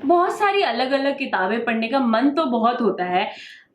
बहुत सारी अलग अलग किताबें पढ़ने का मन तो बहुत होता है,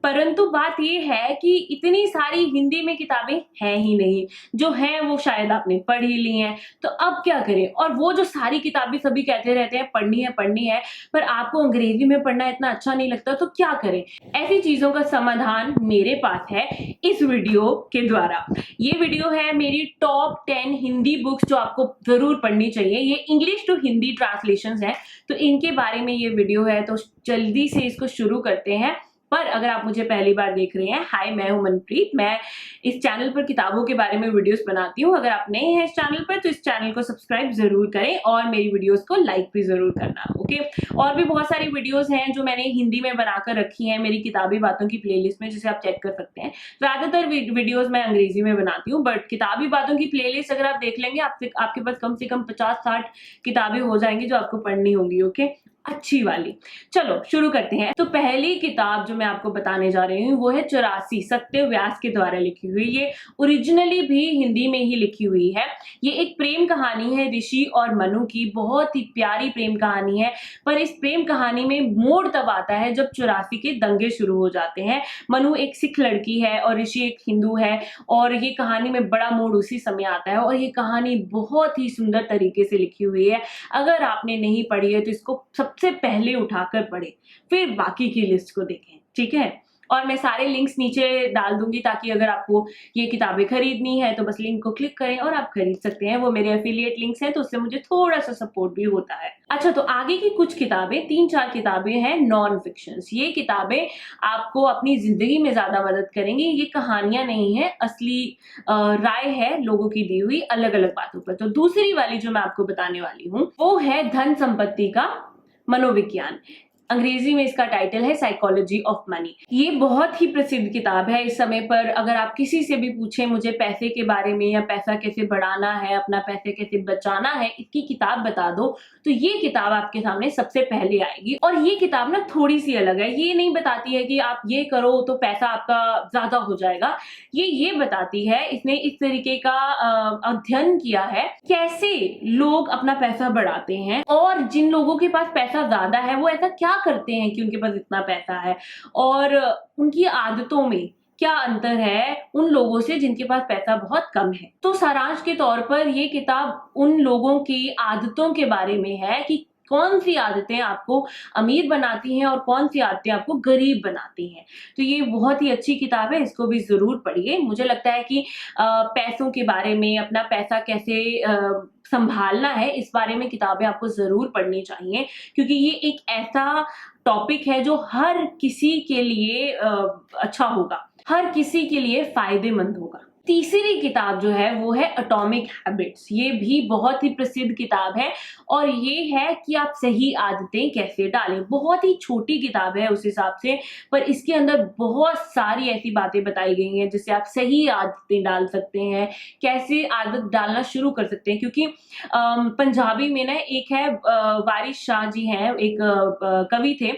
परंतु बात ये है कि इतनी सारी हिंदी में किताबें हैं ही नहीं। जो हैं वो शायद आपने पढ़ ही ली हैं, तो अब क्या करें? और वो जो सारी किताबें सभी कहते रहते हैं पढ़नी है, पर आपको अंग्रेजी में पढ़ना इतना अच्छा नहीं लगता, तो क्या करें? ऐसी चीज़ों का समाधान मेरे पास है इस वीडियो के द्वारा। ये वीडियो है मेरी टॉप 10 हिंदी बुक्स जो आपको ज़रूर पढ़नी चाहिए। ये इंग्लिश टू हिंदी ट्रांसलेशंस हैं, तो इनके बारे में ये वीडियो है, तो जल्दी से इसको शुरू करते हैं। पर अगर आप मुझे पहली बार देख रहे हैं, हाय, मैं हूं मनप्रीत। मैं इस चैनल पर किताबों के बारे में वीडियोस बनाती हूं। अगर आप नए हैं इस चैनल पर तो इस चैनल को सब्सक्राइब जरूर करें और मेरी वीडियोस को लाइक भी जरूर करना, ओके। और भी बहुत सारी वीडियोस हैं जो मैंने हिंदी में बनाकर रखी हैं मेरी किताबी बातों की प्लेलिस्ट में, जिसे आप चेक कर सकते हैं। ज्यादातर वीडियोज मैं अंग्रेजी में बनाती हूँ, बट किताबी बातों की प्लेलिस्ट अगर आप देख लेंगे आपके पास कम से कम 50-60 किताबें हो जाएंगी जो आपको पढ़नी होंगी, ओके, अच्छी वाली। चलो शुरू करते हैं। तो पहली किताब जो मैं आपको बताने जा रही हूँ वो है 84, सत्य व्यास के द्वारा लिखी हुई। ये ओरिजिनली भी हिंदी में ही लिखी हुई है। ये एक प्रेम कहानी है ऋषि और मनु की, बहुत ही प्यारी प्रेम कहानी है। पर इस प्रेम कहानी में मोड़ तब आता है जब 84 के दंगे शुरू हो जाते हैं। मनु एक सिख लड़की है और ऋषि एक हिंदू है, और ये कहानी में बड़ा मोड़ उसी समय आता है। और ये कहानी बहुत ही सुंदर तरीके से लिखी हुई है। अगर आपने नहीं पढ़ी है तो इसको सबसे पहले उठाकर पढ़ें, फिर बाकी की लिस्ट को देखें, ठीक है। और मैं सारे लिंक्स नीचे डाल दूंगी, ताकि अगर आपको ये किताबें खरीदनी है तो बस लिंक को क्लिक करें और आप खरीद सकते हैं। वो मेरे एफिलिएट लिंक्स हैं, तो उससे मुझे थोड़ा सा सपोर्ट भी होता है। अच्छा, तो आगे की कुछ किताबें, 3-4 किताबें हैं नॉन फिक्शंस। ये किताबें आपको अपनी जिंदगी में ज्यादा मदद करेंगी। ये कहानियां नहीं है, असली राय है लोगों की दी हुई अलग अलग बातों पर। तो दूसरी वाली जो मैं आपको बताने वाली हूँ वो है धन संपत्ति का मनोविज्ञान। अंग्रेजी में इसका टाइटल है साइकोलॉजी ऑफ मनी। ये बहुत ही प्रसिद्ध किताब है इस समय पर। अगर आप किसी से भी पूछें मुझे पैसे के बारे में, या पैसा कैसे बढ़ाना है, अपना पैसे कैसे बचाना है, इसकी किताब बता दो, तो ये किताब आपके सामने सबसे पहले आएगी। और ये किताब ना थोड़ी सी अलग है। ये नहीं बताती है कि आप ये करो तो पैसा आपका ज्यादा हो जाएगा। ये बताती है, इसने इस तरीके का अध्ययन किया है कैसे लोग अपना पैसा बढ़ाते हैं, और जिन लोगों के पास पैसा ज्यादा है वो ऐसा क्या करते हैं कि उनके पास इतना पैसा है, और उनकी आदतों में क्या अंतर है उन लोगों से जिनके पास पैसा बहुत कम है। तो सारांश के तौर पर ये किताब उन लोगों की आदतों के बारे में है कि कौन सी आदतें आपको अमीर बनाती हैं और कौन सी आदतें आपको गरीब बनाती हैं। तो ये बहुत ही अच्छी किताब है, इसको भी जरूर पढ़िए। मुझे लगता है कि पैसों के बारे में, अपना पैसा कैसे संभालना है, इस बारे में किताबें आपको जरूर पढ़नी चाहिए, क्योंकि ये एक ऐसा टॉपिक है जो हर किसी के लिए अच्छा होगा, हर किसी के लिए फायदेमंद होगा। तीसरी किताब जो है वो है एटॉमिक हैबिट्स। ये भी बहुत ही प्रसिद्ध किताब है, और ये है कि आप सही आदतें कैसे डालें। बहुत ही छोटी किताब है उस हिसाब से, पर इसके अंदर बहुत सारी ऐसी बातें बताई गई हैं जिससे आप सही आदतें डाल सकते हैं, कैसे आदत डालना शुरू कर सकते हैं। क्योंकि पंजाबी में ना एक है वारिस शाह जी हैं, एक कवि थे,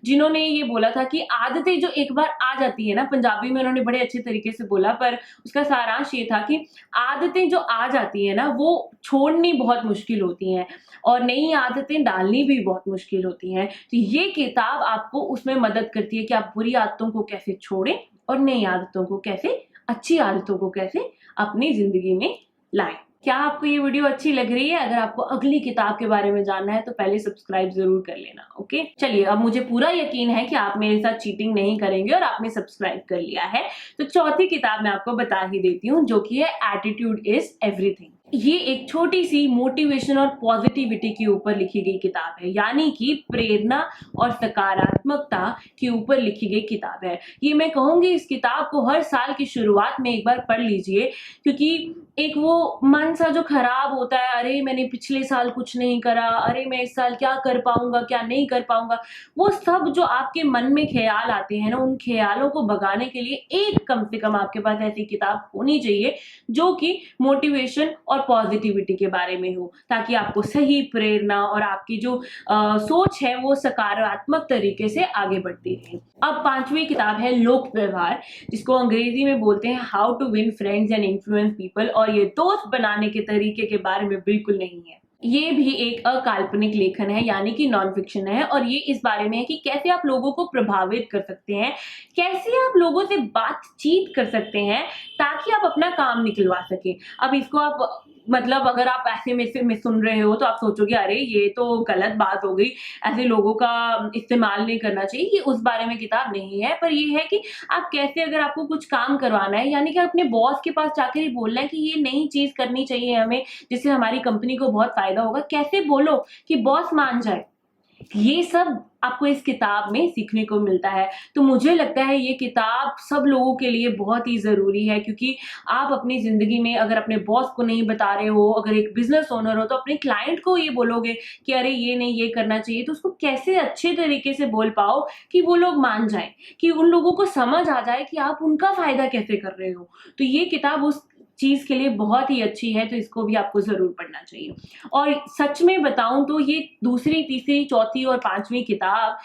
जिन्होंने ये बोला था कि आदतें जो एक बार आ जाती है ना, पंजाबी में उन्होंने बड़े अच्छे तरीके से बोला, पर उसका सारांश ये था कि आदतें जो आ जाती है ना वो छोड़नी बहुत मुश्किल होती हैं, और नई आदतें डालनी भी बहुत मुश्किल होती हैं। तो ये किताब आपको उसमें मदद करती है कि आप बुरी आदतों को कैसे छोड़ें और नई आदतों को कैसे, अच्छी आदतों को कैसे अपनी जिंदगी में लाएं। क्या आपको ये वीडियो अच्छी लग रही है? अगर आपको अगली किताब के बारे में जानना है तो पहले सब्सक्राइब जरूर कर लेना, ओके। चलिए, अब मुझे पूरा यकीन है कि आप मेरे साथ चीटिंग नहीं करेंगे और आपने सब्सक्राइब कर लिया है। तो चौथी किताब मैं आपको बता ही देती हूँ, जो कि है एटीट्यूड इज एवरीथिंग। ये एक छोटी सी मोटिवेशन और पॉजिटिविटी के ऊपर लिखी गई किताब है, यानी कि प्रेरणा और सकारात्मकता के ऊपर लिखी गई किताब है। ये मैं कहूंगी इस किताब को हर साल की शुरुआत में एक बार पढ़ लीजिए, क्योंकि एक वो मन सा जो खराब होता है, अरे मैंने पिछले साल कुछ नहीं करा, अरे मैं इस साल क्या कर पाऊंगा, क्या नहीं कर पाऊंगा, वो सब जो आपके मन में ख्याल आते हैं ना, उन ख्यालों को भगाने के लिए एक कम से कम आपके पास ऐसी किताब होनी चाहिए जो कि मोटिवेशन और पॉजिटिविटी के बारे में हो, ताकि आपको सही प्रेरणा और आपकी जो सोच है वो सकारात्मक तरीके से आगे बढ़ती रहे। अब पांचवी किताब है लोक व्यवहार, जिसको अंग्रेजी में बोलते हैं how to win friends and influence people, और ये दोस्त बनाने के तरीके के बारे में बिल्कुल नहीं है। ये भी एक अकाल्पनिक लेखन है, यानी कि नॉन फिक्शन है, और ये इस बारे में है कि कैसे आप लोगों को प्रभावित कर सकते हैं, कैसे आप लोगों से बातचीत कर सकते हैं ताकि आप अपना काम निकलवा सकें। अब इसको आप मतलब अगर आप ऐसे में सुन रहे हो तो आप सोचोगे अरे ये तो गलत बात हो गई, ऐसे लोगों का इस्तेमाल नहीं करना चाहिए, ये उस बारे में किताब नहीं है। पर ये है कि आप कैसे, अगर आपको कुछ काम करवाना है, यानी कि अपने बॉस के पास जाकर ही बोलना है कि ये नई चीज़ करनी चाहिए हमें, जिससे हमारी कंपनी को बहुत फ़ायदा होगा, कैसे बोलो कि बॉस मान जाए। ये सब आपको इस किताब में सीखने को मिलता है। तो मुझे लगता है ये किताब सब लोगों के लिए बहुत ही ज़रूरी है, क्योंकि आप अपनी ज़िंदगी में अगर अपने बॉस को नहीं बता रहे हो, अगर एक बिज़नेस ओनर हो तो अपने क्लाइंट को ये बोलोगे कि अरे ये नहीं, ये करना चाहिए, तो उसको कैसे अच्छे तरीके से बोल पाओ कि वो लोग मान जाएँ, कि उन लोगों को समझ आ जाए कि आप उनका फ़ायदा कैसे कर रहे हो। तो ये किताब उस चीज़ के लिए बहुत ही अच्छी है, तो इसको भी आपको ज़रूर पढ़ना चाहिए। और सच में बताऊँ तो ये दूसरी, तीसरी, चौथी और 5वीं किताब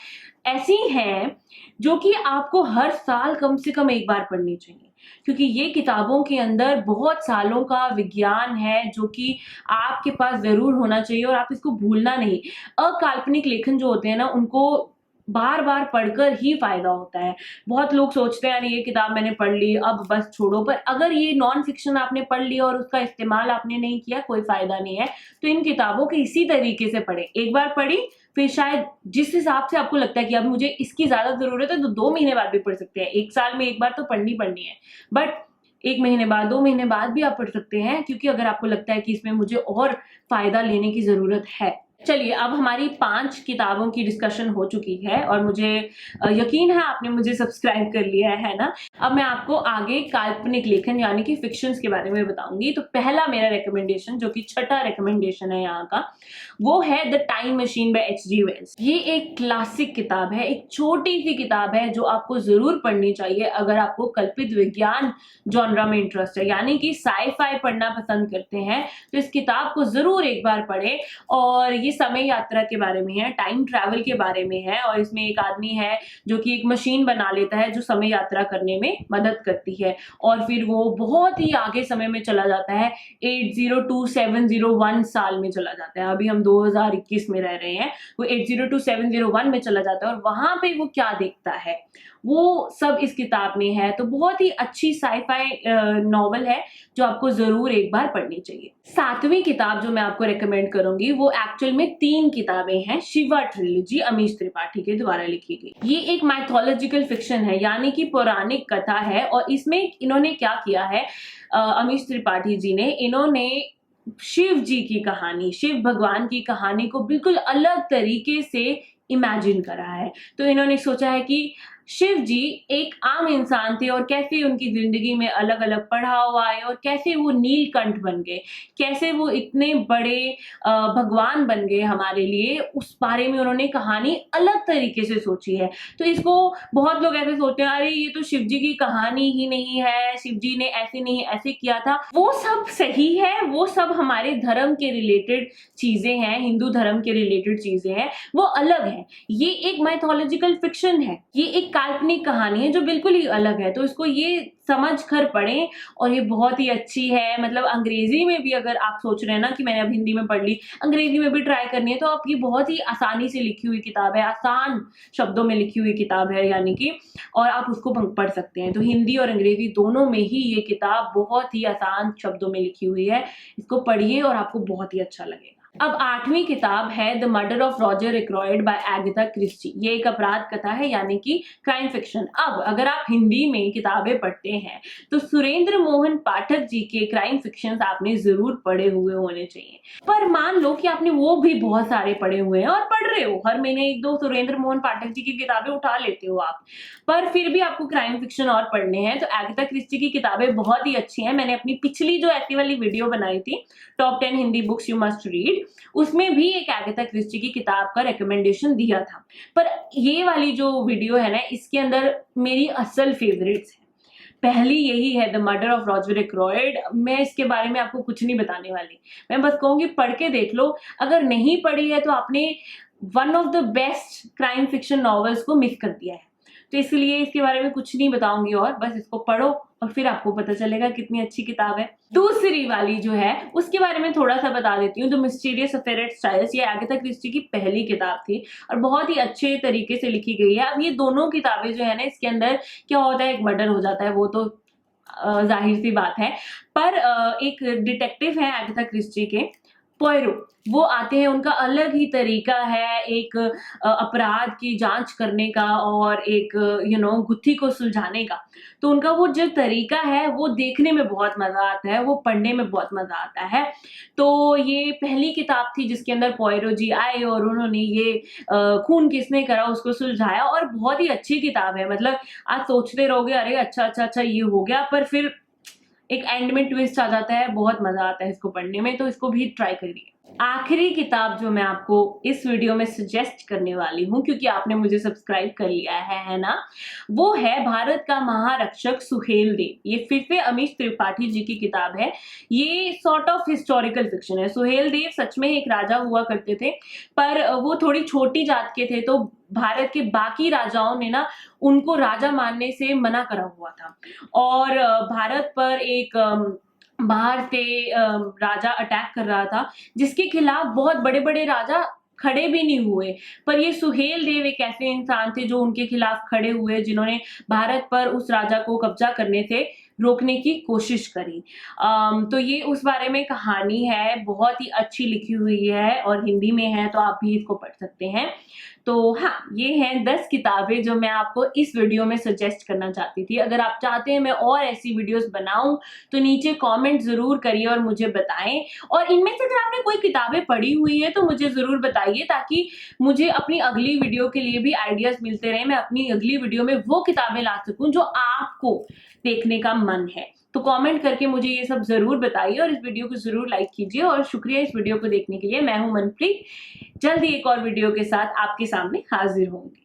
ऐसी हैं, जो कि आपको हर साल कम से कम एक बार पढ़नी चाहिए। क्योंकि ये किताबों के अंदर बहुत सालों का विज्ञान है, जो कि आपके पास ज़रूर होना चाहिए और आप इसको भूलना नहीं। अकाल्पनिक लेखन जो होते हैं ना, उनको बार-बार पढ़कर ही फ़ायदा होता है। बहुत लोग सोचते हैं अरे ये किताब मैंने पढ़ ली, अब बस छोड़ो, पर अगर ये नॉन फ़िक्शन आपने पढ़ लिया और उसका इस्तेमाल आपने नहीं किया, कोई फ़ायदा नहीं है। तो इन किताबों को इसी तरीके से पढ़ें। एक बार पढ़ी, फिर शायद जिस हिसाब से आपको लगता है कि अब मुझे इसकी ज़्यादा ज़रूरत है, तो 2 महीने बाद भी पढ़ सकते हैं। 1 साल में 1 बार तो पढ़नी है। बट 1 महीने बाद, 2 महीने बाद भी आप पढ़ सकते हैं, क्योंकि अगर आपको लगता है कि इसमें मुझे और फ़ायदा लेने की ज़रूरत है। चलिए, अब हमारी 5 किताबों की डिस्कशन हो चुकी है और मुझे यकीन है आपने मुझे सब्सक्राइब कर लिया है ना? अब मैं आपको आगे काल्पनिक लेखन यानी कि फ़िक्शंस के बारे में बताऊँगी। तो पहला मेरा रिकमेंडेशन, जो कि छठा रिकमेंडेशन है यहाँ का, वो है the time machine by H G. Wells. ये एक क्लासिक किताब है, एक छोटी-सी किताब है जो आपको ज़रूर पढ़नी चाहिए अगर आपको कल्पित विज्ञान जॉनरा में इंटरेस्ट है, यानी कि साइ-फाई पढ़ना पसंद करते हैं, तो इस किताब को ज़रूर एक बार पढ़ें। और ये समय यात्रा के बारे में है, टाइम ट्रैवल के बारे में है, और इसमें एक आदमी है जो कि एक मशीन बना लेता है जो समय यात्रा करने में मदद करती है, और फिर वो बहुत ही आगे समय में चला जाता है, 802701 साल में चला जाता है। अभी हम 2021 में रह रहे हैं, वो 802701 में चला जाता है और वहाँ पे वो क्या देखता है, वो सब इस किताब में है। तो बहुत ही अच्छी साइ-फाई नॉवल है जो आपको ज़रूर एक बार पढ़नी चाहिए। 7वीं किताब जो मैं आपको रिकमेंड करूँगी वो एक्चुअल में 3 किताबें हैं, शिवा ट्रिलॉजी अमीश त्रिपाठी के द्वारा लिखी गई। ये एक माइथोलॉजिकल फिक्शन है, यानी कि पौराणिक कथा है, और इसमें इन्होंने क्या किया है, अमीश त्रिपाठी जी ने, इन्होंने शिव जी की कहानी, शिव भगवान की कहानी को बिल्कुल अलग तरीके से इमेजिन करा है। तो इन्होंने सोचा है कि शिव जी एक आम इंसान थे और कैसे उनकी ज़िंदगी में अलग-अलग पड़ाव आए और कैसे वो नीलकंठ बन गए, कैसे वो इतने बड़े भगवान बन गए हमारे लिए, उस बारे में उन्होंने कहानी अलग तरीके से सोची है। तो इसको बहुत लोग ऐसे सोचते हैं, अरे ये तो शिव जी की कहानी ही नहीं है, शिव जी ने ऐसे नहीं ऐसे किया था। वो सब सही है, वो सब हमारे धर्म के रिलेटेड चीज़ें हैं, हिंदू धर्म के रिलेटेड चीज़ें हैं, वो अलग है। ये एक माइथोलॉजिकल फिक्शन है, ये एक काल्पनिक कहानी है जो बिल्कुल ही अलग है, तो इसको ये समझ कर पढ़ें, और ये बहुत ही अच्छी है। मतलब अंग्रेजी में भी अगर आप सोच रहे हैं ना कि मैंने अब हिंदी में पढ़ ली, अंग्रेजी में भी ट्राई करनी है, तो आप, ये बहुत ही आसानी से लिखी हुई किताब है, आसान शब्दों में लिखी हुई किताब है, यानी कि, और आप उसको पढ़ सकते हैं। तो हिंदी और अंग्रेजी दोनों में ही ये किताब बहुत ही आसान शब्दों में लिखी हुई है, इसको पढ़िए और आपको बहुत ही अच्छा लगेगा। अब 8वीं किताब है the murder of Roger Ackroyd by Agatha Christie. ये एक अपराध कथा है, यानी कि क्राइम फिक्शन। अब अगर आप हिंदी में किताबें पढ़ते हैं तो सुरेंद्र मोहन पाठक जी के क्राइम फिक्शंस आपने जरूर पढ़े हुए होने चाहिए। पर मान लो कि आपने वो भी बहुत सारे पढ़े हुए हैं और पढ़ रहे हो, हर महीने 1-2 सुरेंद्र मोहन पाठक जी की किताबें उठा लेते हो आप, पर फिर भी आपको क्राइम फिक्शन और पढ़ने हैं, तो एगाथा क्रिस्टी की किताबें बहुत ही अच्छी हैं। मैंने अपनी पिछली जो ऐसी वाली वीडियो बनाई थी, top 10 Hindi books you must read, उसमें भी एक एगाथा क्रिस्टी की किताब का रिकमेंडेशन दिया था। पर ये वाली जो वीडियो है ना, इसके अंदर मेरी असल फेवरेट्स है। पहली यही है द मर्डर ऑफ रॉजर एक्रोयड। मैं इसके बारे में आपको कुछ नहीं बताने वाली, मैं बस कहूंगी पढ़ के देख लो। अगर नहीं पढ़ी है तो आपने one of the best crime fiction novels को मिस कर दिया है, तो इसलिए इसके बारे में कुछ नहीं बताऊंगी, और बस इसको पढ़ो और फिर आपको पता चलेगा कितनी अच्छी किताब है। दूसरी वाली जो है उसके बारे में थोड़ा सा बता देती हूँ, the mysterious affair at Styles. ये अगाथा क्रिस्टी की पहली किताब थी और बहुत ही अच्छे तरीके से लिखी गई है। अब ये दोनों किताबें जो है ना, इसके अंदर क्या होता है, एक मर्डर हो जाता है, वो तो जाहिर सी बात है, पर एक डिटेक्टिव है अगाथा क्रिस्टी के, पोयरो, वो आते हैं, उनका अलग ही तरीका है एक अपराध की जांच करने का और एक गुत्थी को सुलझाने का। तो उनका वो जो तरीका है वो देखने में बहुत मजा आता है, वो पढ़ने में बहुत मजा आता है। तो ये पहली किताब थी जिसके अंदर पोयरो जी आए और उन्होंने ये खून किसने करा उसको सुलझाया, और बहुत ही अच्छी किताब है। मतलब आज सोचते रहोगे अरे अच्छा अच्छा अच्छा ये हो गया, पर फिर एक एंड में ट्विस्ट आ जाता है, बहुत मजा आता है इसको पढ़ने में, तो इसको भी ट्राई करिए। आखिरी किताब जो मैं आपको इस वीडियो में सजेस्ट करने वाली हूँ, क्योंकि आपने मुझे सब्सक्राइब कर लिया है ना, वो है भारत का महारक्षक सुहेलदेव। ये फिर से अमीश त्रिपाठी जी की किताब है। ये सॉर्ट ऑफ हिस्टोरिकल फिक्शन है। सुहेलदेव सच में एक राजा हुआ करते थे, पर वो थोड़ी छोटी जात के थे, तो भारत के बाकी राजाओं ने ना उनको राजा मानने से मना करा हुआ था, और भारत पर एक बाहर से राजा अटैक कर रहा था, जिसके खिलाफ बहुत बड़े बड़े राजा खड़े भी नहीं हुए, पर ये सुहेलदेव एक ऐसे इंसान थे जो उनके खिलाफ खड़े हुए, जिन्होंने भारत पर उस राजा को कब्जा करने से रोकने की कोशिश करी। तो ये उस बारे में कहानी है, बहुत ही अच्छी लिखी हुई है और हिंदी में है, तो आप भी इसको पढ़ सकते हैं। तो हाँ, ये हैं 10 किताबें जो मैं आपको इस वीडियो में सजेस्ट करना चाहती थी। अगर आप चाहते हैं मैं और ऐसी वीडियोस बनाऊं तो नीचे कमेंट जरूर करिए और मुझे बताएं, और इनमें से अगर आपने कोई किताबें पढ़ी हुई है तो मुझे जरूर बताइए, ताकि मुझे अपनी अगली वीडियो के लिए भी आइडियाज मिलते रहे, मैं अपनी अगली वीडियो में वो किताबें ला सकूं जो आपको देखने का मन है। तो कमेंट करके मुझे ये सब जरूर बताइए और इस वीडियो को जरूर लाइक कीजिए, और शुक्रिया इस वीडियो को देखने के लिए। मैं हूं मनप्रीत, जल्दी एक और वीडियो के साथ आपके सामने हाजिर होंगी।